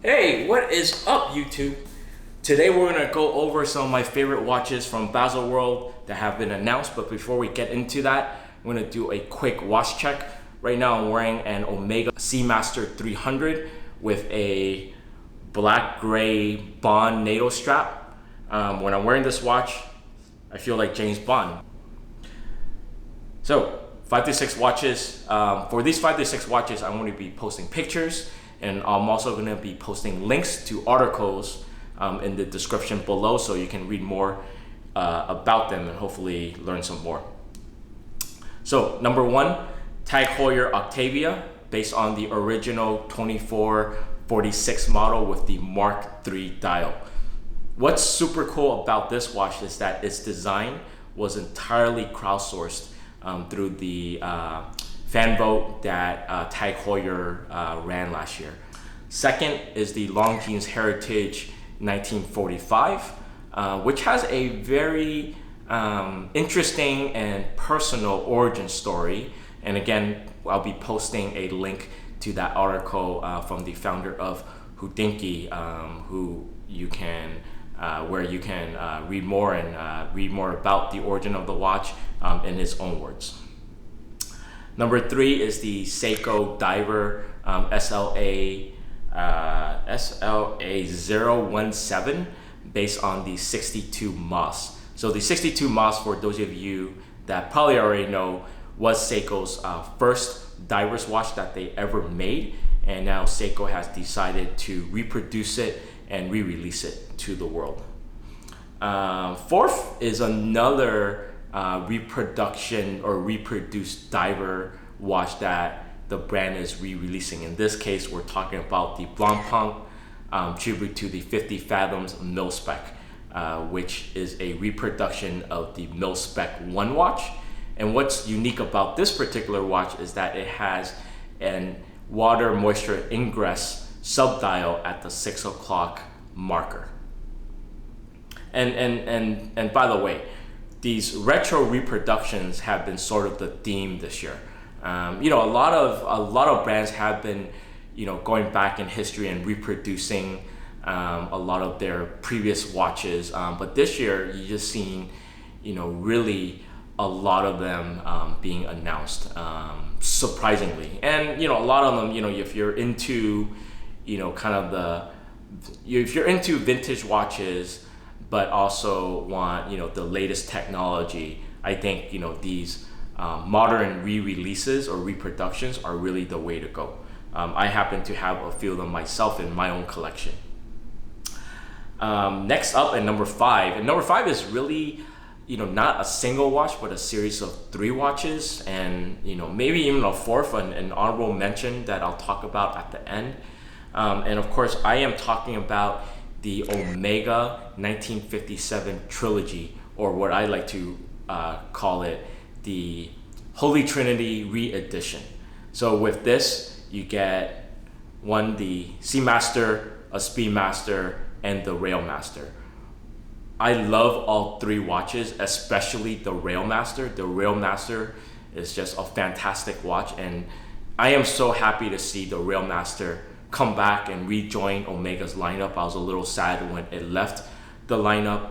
Hey, what is up, YouTube? Today we're gonna go over some of my favorite watches from Baselworld that have been announced, but before we get into that, I'm gonna do a quick watch check. Right now I'm wearing an Omega Seamaster 300 with a black-gray Bond NATO strap. When I'm wearing this watch, I feel like James Bond. So, 5 to 6 watches. For these 5 to 6 watches, I'm going to be posting pictures, and I'm also going to be posting links to articles in the description below so you can read more about them and hopefully learn some more. So, number 1, TAG Heuer Octavia, based on the original 2446 model with the Mark III dial. What's super cool about this watch is that its design was entirely crowdsourced through the fan vote that TAG Heuer ran last year. Second is the Longines Heritage 1945, which has a very interesting and personal origin story. And again, I'll be posting a link to that article from the founder of Houdinki, who you can where you can read more about the origin of the watch in his own words. Number 3 is the Seiko Diver SLA 017, based on the 62 Moss. So the 62 Moss, for those of you that probably already know, was Seiko's first diver's watch that they ever made, and now Seiko has decided to reproduce it and re-release it to the world. Fourth is another reproduction or reproduced diver watch that the brand is re-releasing. In this case, we're talking about the Blancpain tribute to the 50 Fathoms mil-spec, which is a reproduction of the mil-spec 1 watch. And what's unique about this particular watch is that it has an water moisture ingress sub-dial at the 6 o'clock marker. And by the way, these retro reproductions have been sort of the theme this year. You know, a lot of brands have been, you know, going back in history and reproducing a lot of their previous watches. But this year, you just seen, you know, really a lot of them being announced, surprisingly. And you know, a lot of them, you know, if you're into, you know, kind of if you're into vintage watches, but also want, you know, the latest technology, I think, you know, these modern re-releases or reproductions are really the way to go. I happen to have a few of them myself in my own collection. Next up, at number 5, and number 5 is really, you know, not a single watch, but a series of 3 watches, and you know, maybe even a 4th, an honorable mention that I'll talk about at the end. And of course, I am talking about the Omega 1957 Trilogy, or what I like to call it, the Holy Trinity re-edition. So with this, you get the Seamaster, a Speedmaster, and the Railmaster. I love all 3 watches, especially the Railmaster. The Railmaster is just a fantastic watch, and I am so happy to see the Railmaster come back and rejoin Omega's lineup. I was a little sad when it left the lineup,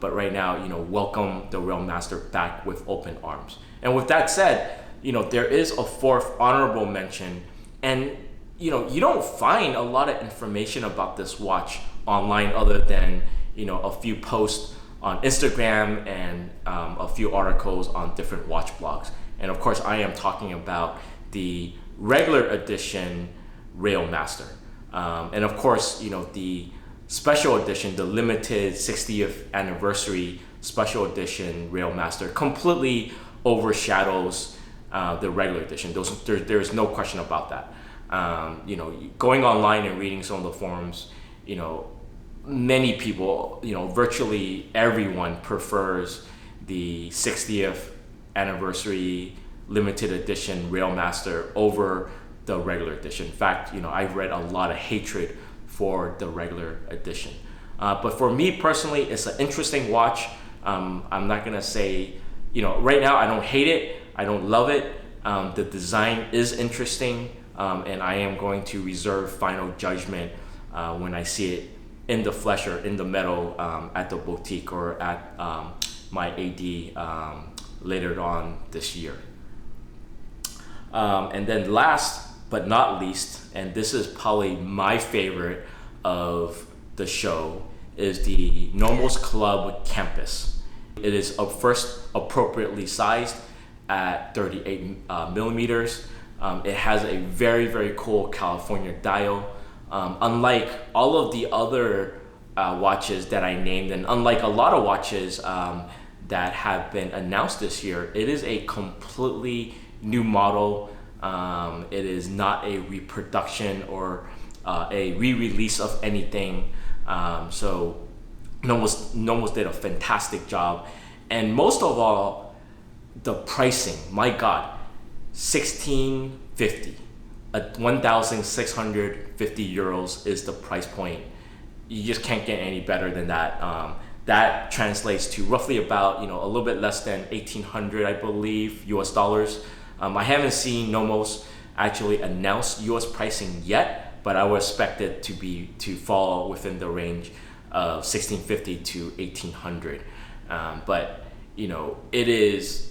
but right now, you know, welcome the Railmaster back with open arms. And with that said, you know, there is a 4th honorable mention, and you know, you don't find a lot of information about this watch online other than, you know, a few posts on Instagram and a few articles on different watch blogs. And of course, I am talking about the regular edition Railmaster. And of course, you know, the special edition, the limited 60th anniversary special edition Railmaster completely overshadows the regular edition. There's no question about that. You know, going online and reading some of the forums, you know, many people, you know, virtually everyone prefers the 60th anniversary limited edition Railmaster over the regular edition. In fact, you know, I've read a lot of hatred for the regular edition. But for me personally, it's an interesting watch. I'm not gonna say, you know, right now I don't hate it, I don't love it. The design is interesting, and I am going to reserve final judgment when I see it in the flesh or in the metal at the boutique or at my AD later on this year. And then last but not least, and this is probably my favorite of the show, is the Nomos Club Campus. It is first appropriately sized at 38 millimeters. It has a very, very cool California dial. Unlike all of the other watches that I named, and unlike a lot of watches that have been announced this year, it is a completely new model. It is not a reproduction or a re-release of anything. So Nomos did a fantastic job. And most of all, the pricing, my God, $1,650. 1,650 euros is the price point. You just can't get any better than that. That translates to roughly about, a little bit less than 1,800, I believe, US dollars. I haven't seen Nomos actually announce US pricing yet, but I would expect it to fall within the range of 1,650 to 1,800. But it is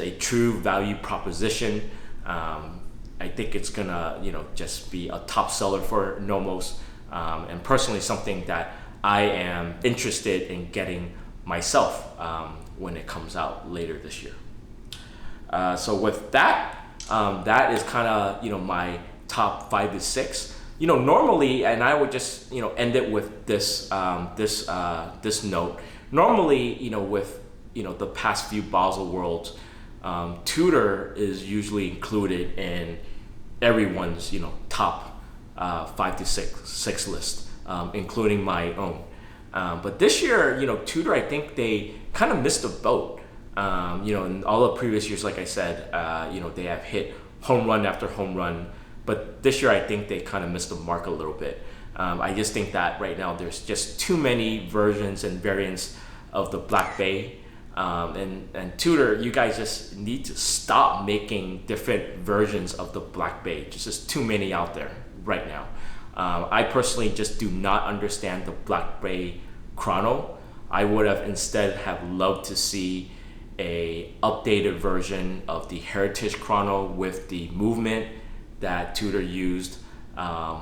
a true value proposition. I think it's gonna just be a top seller for Nomos, and personally something that I am interested in getting myself when it comes out later this year. So with that, that is kind of my top 5 to 6. Normally, and I would just end it with this this note. Normally, with the past few Baselworlds, Tudor is usually included in everyone's top 5 to 6 list, including my own. But this year, Tudor, I think they kind of missed the boat. In all the previous years, like I said, they have hit home run after home run. But this year, I think they kind of missed the mark a little bit. I just think that right now there's just too many versions and variants of the Blancpain. And Tudor, you guys just need to stop making different versions of the Blancpain. There's just too many out there right now. I personally just do not understand the Blancpain chrono. I would have instead have loved to see a updated version of the Heritage chrono with the movement that Tudor used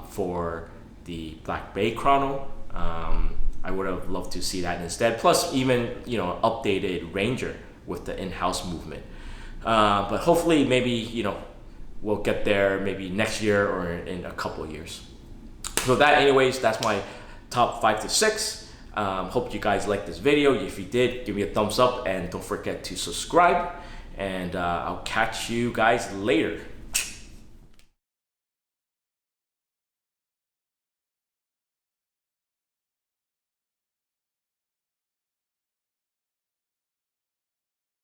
for the Blancpain chrono. I would have loved to see that instead. Plus, even updated Ranger with the in-house movement. But hopefully, maybe we'll get there maybe next year or in a couple of years. So that, anyways, that's my top 5 to 6. Hope you guys liked this video. If you did, give me a thumbs up and don't forget to subscribe. And I'll catch you guys later.